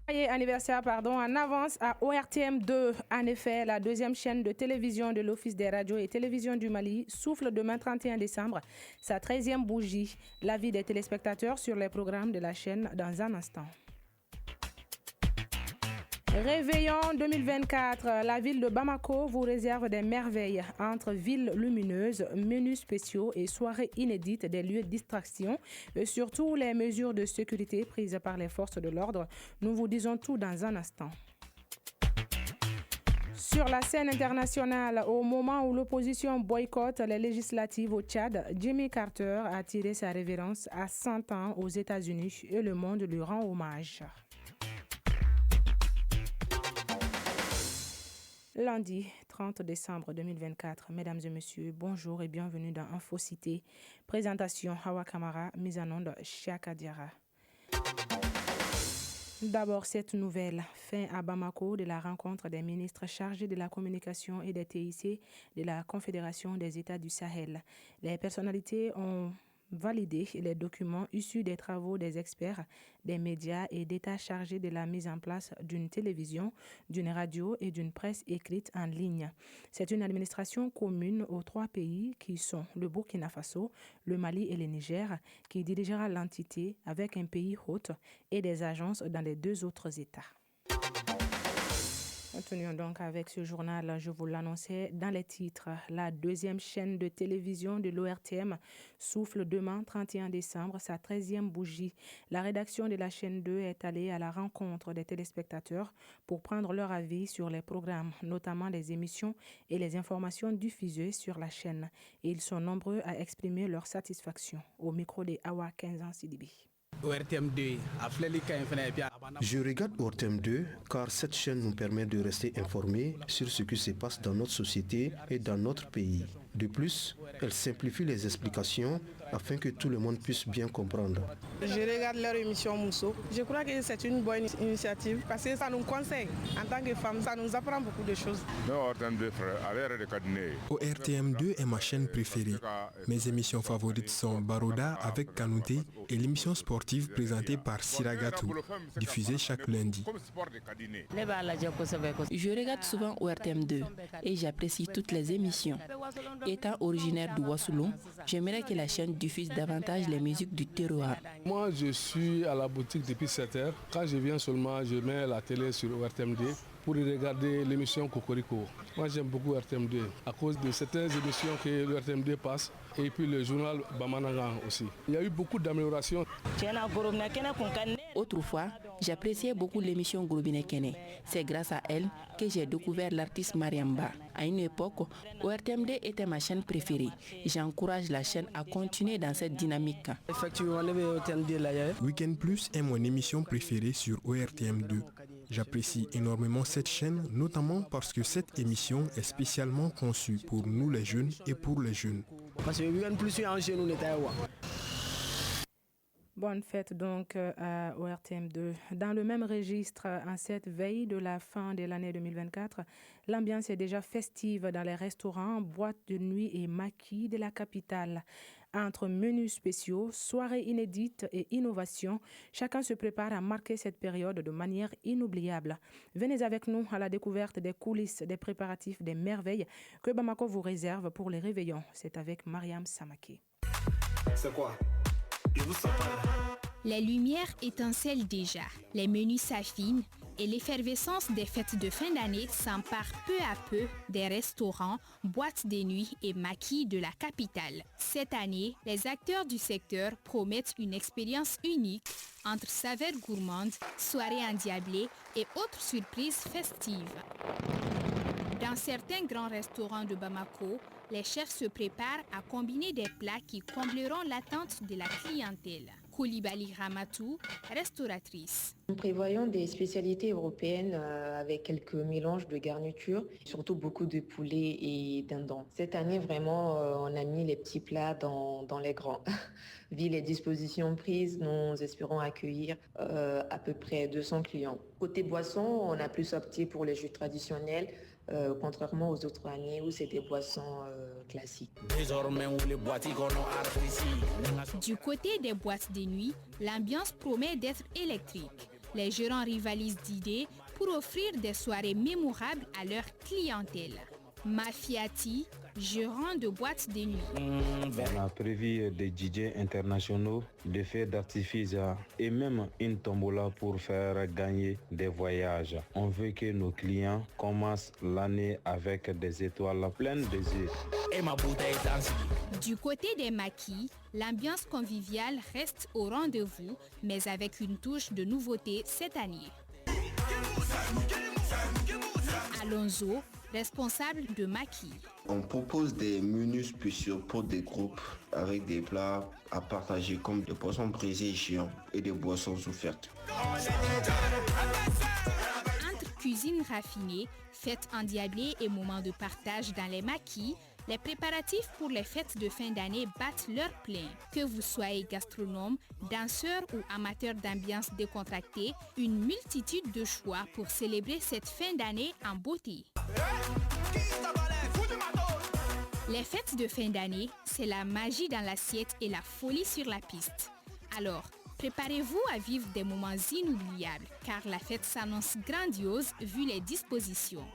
Anniversaire en avance à ORTM2. En effet, la deuxième chaîne de télévision de l'Office des radios et télévisions du Mali souffle demain 31 décembre sa 13e bougie. L'avis des téléspectateurs sur les programmes de la chaîne dans un instant. Réveillon 2024, la ville de Bamako vous réserve des merveilles entre villes lumineuses, menus spéciaux et soirées inédites, des lieux de distraction et surtout les mesures de sécurité prises par les forces de l'ordre. Nous vous disons tout dans un instant. Sur la scène internationale, au moment où l'opposition boycotte les législatives au Tchad, Jimmy Carter a tiré sa révérence à 100 ans aux États-Unis et le monde lui rend hommage. Lundi 30 décembre 2024, mesdames et messieurs, bonjour et bienvenue dans InfoCité. Présentation Hawa Kamara, mise en onde Chaka Diara. D'abord, cette nouvelle, fin à Bamako de la rencontre des ministres chargés de la communication et des TIC de la Confédération des États du Sahel. Les personnalités ont validé les documents issus des travaux des experts, des médias et d'États chargés de la mise en place d'une télévision, d'une radio et d'une presse écrite en ligne. C'est une administration commune aux trois pays qui sont le Burkina Faso, le Mali et le Niger, qui dirigera l'entité avec un pays hôte et des agences dans les deux autres États. Continuons donc avec ce journal, je vous l'annonçais dans les titres. La deuxième chaîne de télévision de l'ORTM souffle demain 31 décembre sa 13e bougie. La rédaction de la chaîne 2 est allée à la rencontre des téléspectateurs pour prendre leur avis sur les programmes, notamment les émissions et les informations diffusées sur la chaîne. Et ils sont nombreux à exprimer leur satisfaction. Au micro de Awa 15 ans Sidibi. Je regarde ORTM2 car cette chaîne nous permet de rester informés sur ce qui se passe dans notre société et dans notre pays. De plus, elle simplifie les explications afin que tout le monde puisse bien comprendre. Je regarde leur émission Mousso. Je crois que c'est une bonne initiative parce que ça nous conseille. En tant que femmes, ça nous apprend beaucoup de choses. ORTM2 est ma chaîne préférée. Mes émissions favorites sont Baroda avec Kanouté et l'émission sportive présentée par Siragatou, diffusée chaque lundi. Je regarde souvent ORTM2 et j'apprécie toutes les émissions. Étant originaire de Ouassoulou, j'aimerais que la chaîne diffuse davantage les musiques du terroir. Moi, je suis à la boutique depuis 7 heures. Quand je viens seulement, je mets la télé sur ORTM2 pour regarder l'émission Cocorico. Moi, j'aime beaucoup RTM2 à cause de certaines émissions que le RTM2 passe et puis le journal Bamanagan aussi. Il y a eu beaucoup d'améliorations. Autrefois, j'appréciais beaucoup l'émission Grobine Kene. C'est grâce à elle que j'ai découvert l'artiste Mariamba. À une époque, ORTM2 était ma chaîne préférée. J'encourage la chaîne à continuer dans cette dynamique. Effectivement, Weekend Plus est mon émission préférée sur ORTM2. J'apprécie énormément cette chaîne, notamment parce que cette émission est spécialement conçue pour nous les jeunes et pour les jeunes. Parce que Weekend Plus est en chez nous, Bonne fête donc à ORTM2. Dans le même registre, en cette veille de la fin de l'année 2024, l'ambiance est déjà festive dans les restaurants, boîtes de nuit et maquis de la capitale. Entre menus spéciaux, soirées inédites et innovations, chacun se prépare à marquer cette période de manière inoubliable. Venez avec nous à la découverte des coulisses, des préparatifs, des merveilles que Bamako vous réserve pour les réveillons. C'est avec Mariam Samake. C'est quoi ? Les lumières étincellent déjà, les menus s'affinent et l'effervescence des fêtes de fin d'année s'empare peu à peu des restaurants, boîtes de nuit et maquis de la capitale. Cette année, les acteurs du secteur promettent une expérience unique entre saveurs gourmandes, soirées endiablées et autres surprises festives. Dans certains grands restaurants de Bamako, les chefs se préparent à combiner des plats qui combleront l'attente de la clientèle. Koulibaly Ramatou, restauratrice. Nous prévoyons des spécialités européennes avec quelques mélanges de garnitures, surtout beaucoup de poulet et dindon. Cette année, vraiment, on a mis les petits plats dans les grands. Vu les dispositions prises, nous espérons accueillir à peu près 200 clients. Côté boissons, on a plus opté pour les jus traditionnels, contrairement aux autres années où c'est des boissons classiques. Du côté des boîtes de nuit, l'ambiance promet d'être électrique. Les gérants rivalisent d'idées pour offrir des soirées mémorables à leur clientèle. Mafiati, gérant de boîte de nuit. On a prévu des DJ internationaux, des feux d'artifice et même une tombola pour faire gagner des voyages. On veut que nos clients commencent l'année avec des étoiles pleines de yeux. Du côté des maquis, l'ambiance conviviale reste au rendez-vous, mais avec une touche de nouveauté cette année. Alonso, responsable de maquis. On propose des menus spéciaux pour des groupes avec des plats à partager comme des poissons brisés géants et des boissons offertes. Entre cuisine raffinée, fêtes endiablées et moments de partage dans les maquis, les préparatifs pour les fêtes de fin d'année battent leur plein. Que vous soyez gastronome, danseur ou amateur d'ambiance décontractée, une multitude de choix pour célébrer cette fin d'année en beauté. Les fêtes de fin d'année, c'est la magie dans l'assiette et la folie sur la piste. Alors, préparez-vous à vivre des moments inoubliables, car la fête s'annonce grandiose vu les dispositions.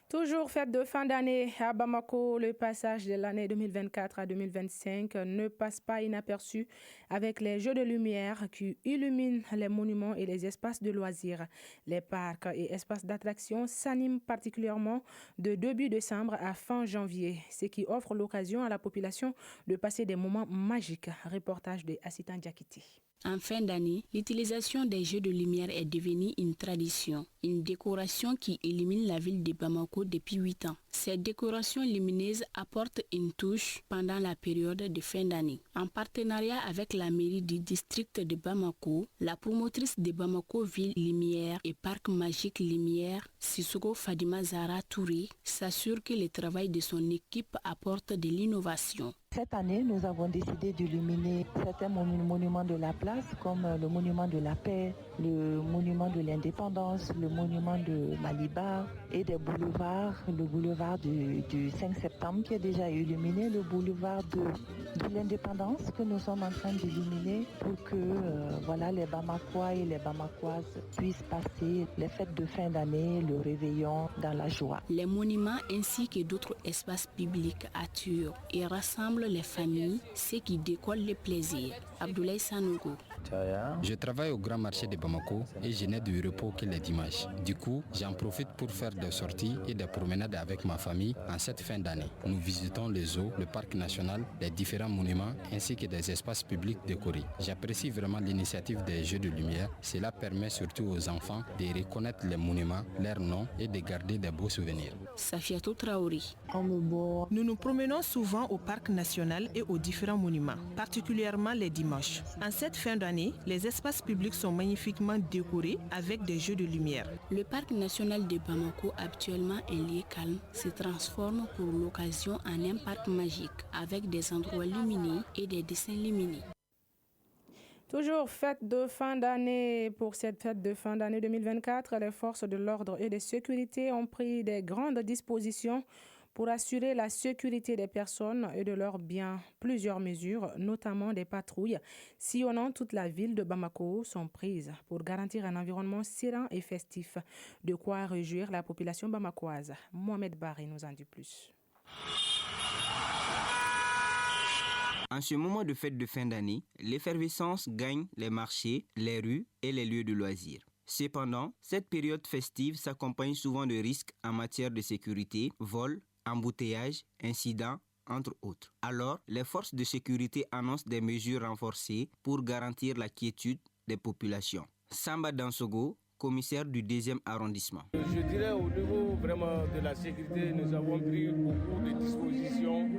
Toujours fête de fin d'année à Bamako, le passage de l'année 2024 à 2025 ne passe pas inaperçu avec les jeux de lumière qui illuminent les monuments et les espaces de loisirs. Les parcs et espaces d'attraction s'animent particulièrement de début décembre à fin janvier, ce qui offre l'occasion à la population de passer des moments magiques. Reportage de Assitan Diakité. En fin d'année, l'utilisation des jeux de lumière est devenue une tradition, une décoration qui illumine la ville de Bamako depuis 8 ans. Cette décoration lumineuse apporte une touche pendant la période de fin d'année. En partenariat avec la mairie du district de Bamako, la promotrice de Bamako Ville Lumière et Parc Magique Lumière, Sissoko Fadima Zara Touré, s'assure que le travail de son équipe apporte de l'innovation. Cette année, nous avons décidé d'illuminer certains monuments de la place, comme le monument de la paix, le monument de l'indépendance, le monument de Maliba et des boulevards, le boulevard du 5 septembre qui est déjà illuminé, le boulevard de l'indépendance que nous sommes en train d'illuminer pour que les Bamakois et les Bamakoises puissent passer les fêtes de fin d'année, le réveillon dans la joie. Les monuments ainsi que d'autres espaces publics attirent et rassemblent les familles, ce qui décolle le plaisir. Abdoulaye Sanogo. Je travaille au grand marché de Bamako et je n'ai du repos que les dimanches. Du coup, j'en profite pour faire des sorties et des promenades avec ma famille en cette fin d'année. Nous visitons les zoos, le parc national, les différents monuments ainsi que des espaces publics décorés. J'apprécie vraiment l'initiative des jeux de lumière. Cela permet surtout aux enfants de reconnaître les monuments, leurs noms et de garder des beaux souvenirs. Safiatou Traoré. Nous nous promenons souvent au parc national et aux différents monuments, particulièrement les dimanches. En cette fin d'année, les espaces publics sont magnifiquement décorés avec des jeux de lumière. Le parc national de Bamako, actuellement un lieu calme, se transforme pour l'occasion en un parc magique avec des endroits lumineux et des dessins lumineux. Toujours fête de fin d'année. Pour cette fête de fin d'année 2024, les forces de l'ordre et de sécurité ont pris des grandes dispositions pour assurer la sécurité des personnes et de leurs biens. Plusieurs mesures, notamment des patrouilles sillonnant toute la ville de Bamako, sont prises pour garantir un environnement serein et festif. De quoi réjouir la population bamakoise. Mohamed Barry nous en dit plus. En ce moment de fête de fin d'année, l'effervescence gagne les marchés, les rues et les lieux de loisirs. Cependant, cette période festive s'accompagne souvent de risques en matière de sécurité, vols, embouteillages, incidents, entre autres. Alors, les forces de sécurité annoncent des mesures renforcées pour garantir la quiétude des populations. Samba Dansogo, commissaire du 2e arrondissement. Je dirais au niveau vraiment de la sécurité, nous avons pris beaucoup de dispositions.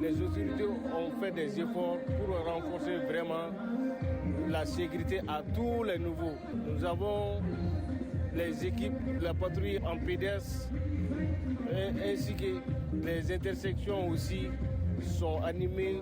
Les autorités ont fait des efforts pour renforcer vraiment la sécurité à tous les niveaux. Nous avons les équipes, la patrouille en pédestre, ainsi que les intersections aussi sont animées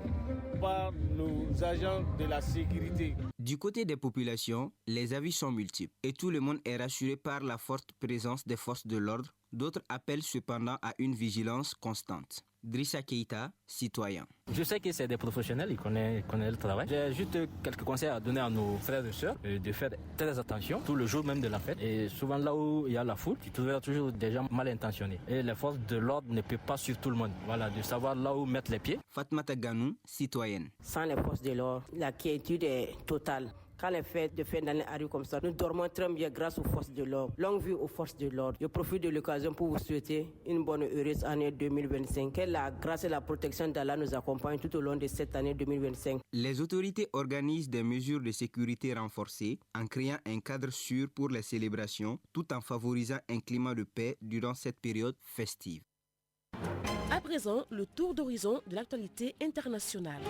par nos agents de la sécurité. Du côté des populations, les avis sont multiples et tout le monde est rassuré par la forte présence des forces de l'ordre. D'autres appellent cependant à une vigilance constante. Drissa Keita, citoyen. Je sais que c'est des professionnels, ils connaissent le travail. J'ai juste quelques conseils à donner à nos frères et sœurs, de faire très attention, tout le jour même de la fête. Et souvent là où il y a la foule, tu trouveras toujours des gens mal intentionnés. Et les forces de l'ordre ne peuvent pas suivre tout le monde. Voilà, de savoir là où mettre les pieds. Fatmata Ganou, citoyenne. Sans les forces de l'ordre, la quiétude est totale. Quand les fêtes de fin d'année arrivent comme ça, nous dormons très bien grâce aux forces de l'ordre. Longue vie aux forces de l'ordre. Je profite de l'occasion pour vous souhaiter une bonne et heureuse année 2025. Que la grâce et la protection d'Allah nous accompagnent tout au long de cette année 2025. Les autorités organisent des mesures de sécurité renforcées en créant un cadre sûr pour les célébrations, tout en favorisant un climat de paix durant cette période festive. À présent, le tour d'horizon de l'actualité internationale.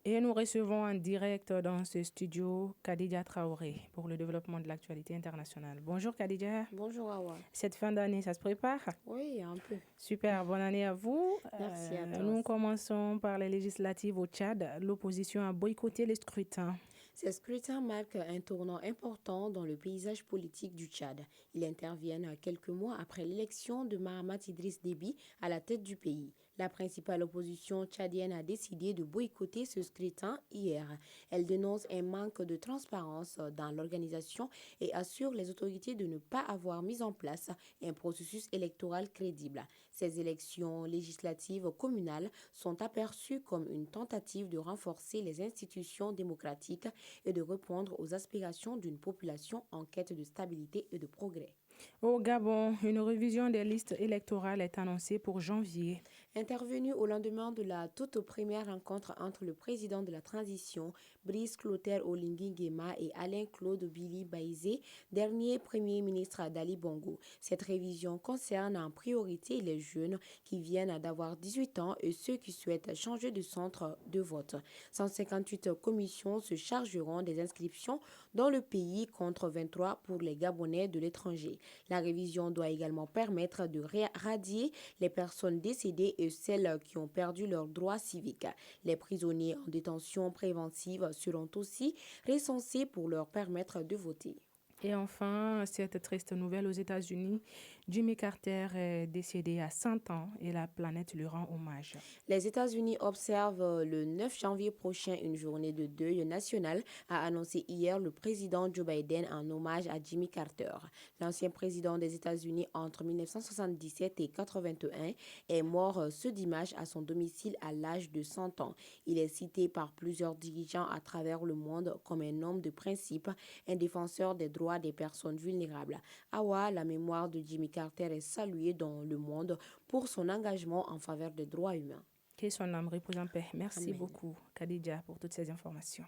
Et nous recevons en direct dans ce studio Khadija Traoré pour le développement de l'actualité internationale. Bonjour Khadija. Bonjour Awa. Cette fin d'année, ça se prépare? Oui, un peu. Super, bonne année à vous. Merci à toi. Nous commençons par les législatives au Tchad. L'opposition a boycotté les scrutins. Ces scrutins marquent un tournant important dans le paysage politique du Tchad. Ils interviennent quelques mois après l'élection de Mahamat Idriss Déby à la tête du pays. La principale opposition tchadienne a décidé de boycotter ce scrutin hier. Elle dénonce un manque de transparence dans l'organisation et assure les autorités de ne pas avoir mis en place un processus électoral crédible. Ces élections législatives communales sont aperçues comme une tentative de renforcer les institutions démocratiques et de répondre aux aspirations d'une population en quête de stabilité et de progrès. Au Gabon, une révision des listes électorales est annoncée pour janvier. Intervenu au lendemain de la toute première rencontre entre le président de la transition, Brice Clotaire Oligui Nguema, et Alain-Claude Billy Baïzé, dernier premier ministre d'Ali Bongo. Cette révision concerne en priorité les jeunes qui viennent d'avoir 18 ans et ceux qui souhaitent changer de centre de vote. 158 commissions se chargeront des inscriptions dans le pays contre 23 pour les Gabonais de l'étranger. La révision doit également permettre de radier les personnes décédées et celles qui ont perdu leurs droits civiques. Les prisonniers en détention préventive seront aussi recensés pour leur permettre de voter. Et enfin, cette triste nouvelle aux États-Unis, Jimmy Carter est décédé à 100 ans et la planète lui rend hommage. Les États-Unis observent le 9 janvier prochain une journée de deuil national, a annoncé hier le président Joe Biden en hommage à Jimmy Carter. L'ancien président des États-Unis entre 1977 et 1981 est mort ce dimanche à son domicile à l'âge de 100 ans. Il est cité par plusieurs dirigeants à travers le monde comme un homme de principe, un défenseur des droits des personnes vulnérables. Awa, la mémoire de Jimmy Carter est saluée dans le monde pour son engagement en faveur des droits humains. Que son âme repose en paix. Merci Amen. beaucoup, Khadija, pour toutes ces informations.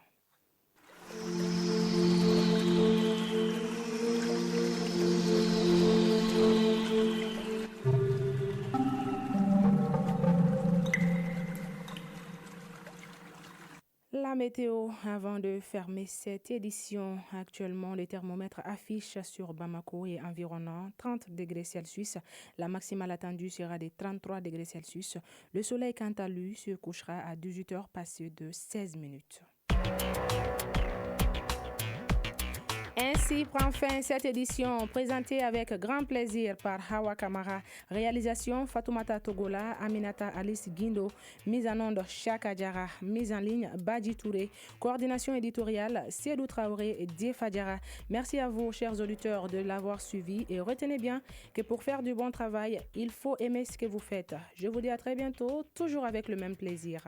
La météo, avant de fermer cette édition, actuellement le thermomètre affiche sur Bamako et environnant 30 degrés Celsius. La maximale attendue sera de 33 degrés Celsius. Le soleil, quant à lui, se couchera à 18h passées de 16 minutes. Ainsi prend fin cette édition présentée avec grand plaisir par Hawa Kamara. Réalisation Fatoumata Togola, Aminata Alice Guindo. Mise en onde Chaka Diara. Mise en ligne Badji Touré. Coordination éditoriale Sédou Traoré et Die Fadjara. Merci à vous, chers auditeurs, de l'avoir suivi. Et retenez bien que pour faire du bon travail, il faut aimer ce que vous faites. Je vous dis à très bientôt, toujours avec le même plaisir.